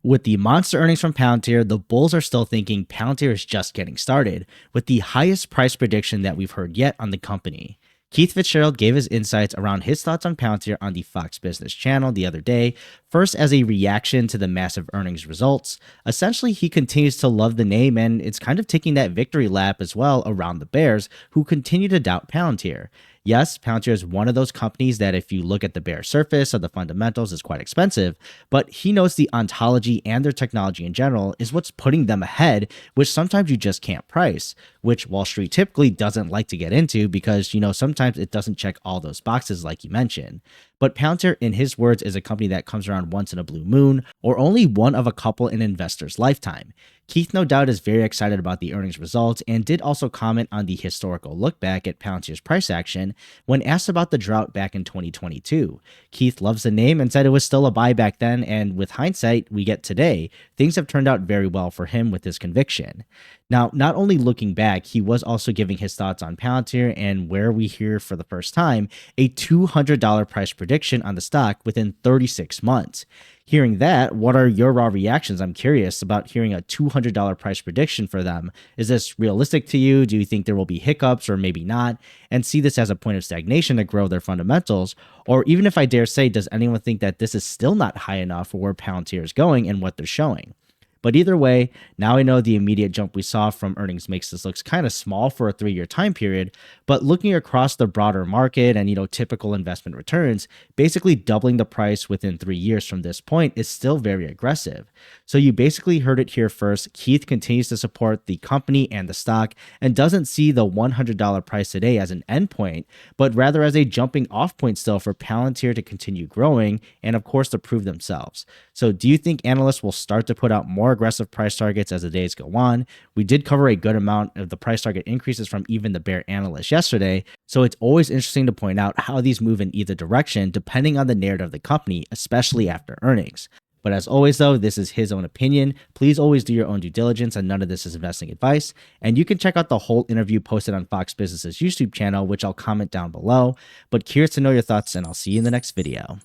With the monster earnings from Palantir, the bulls are still thinking Palantir is just getting started, with the highest price prediction that we've heard yet on the company. Keith Fitzgerald gave his insights around his thoughts on Palantir on the Fox Business channel the other day, first as a reaction to the massive earnings results. Essentially, he continues to love the name, and it's kind of taking that victory lap as well around the bears who continue to doubt Palantir. Yes, Palantir is one of those companies that if you look at the bare surface of the fundamentals is quite expensive, but he knows the ontology and their technology in general is what's putting them ahead, which sometimes you just can't price, which Wall Street typically doesn't like to get into because, sometimes it doesn't check all those boxes like you mentioned. But Palantir, in his words, is a company that comes around once in a blue moon, or only one of a couple in an investor's lifetime. Keith, no doubt, is very excited about the earnings results and did also comment on the historical look back at Palantir's price action when asked about the drought back in 2022. Keith loves the name and said it was still a buy back then, and with hindsight we get today, things have turned out very well for him with his conviction. Now, not only looking back, he was also giving his thoughts on Palantir and where we hear for the first time a $200 price prediction on the stock within 36 months. Hearing that, what are your raw reactions? I'm curious about hearing a $200 price prediction for them. Is this realistic to you? Do you think there will be hiccups or maybe not? And see this as a point of stagnation to grow their fundamentals? Or even if I dare say, does anyone think that this is still not high enough for where Palantir is going and what they're showing? But either way, now I know the immediate jump we saw from earnings makes this look kind of small for a 3-year time period, but looking across the broader market and, typical investment returns, basically doubling the price within 3 years from this point is still very aggressive. So you basically heard it here first. Keith continues to support the company and the stock and doesn't see the $100 price today as an endpoint, but rather as a jumping off point still for Palantir to continue growing and of course to prove themselves. So do you think analysts will start to put out more aggressive price targets as the days go on? We did cover a good amount of the price target increases from even the bear analysts yesterday, so it's always interesting to point out how these move in either direction depending on the narrative of the company, especially after earnings. But as always though, this is his own opinion. Please always do your own due diligence, and none of this is investing advice. And you can check out the whole interview posted on Fox Business's YouTube channel, which I'll comment down below. But curious to know your thoughts, and I'll see you in the next video.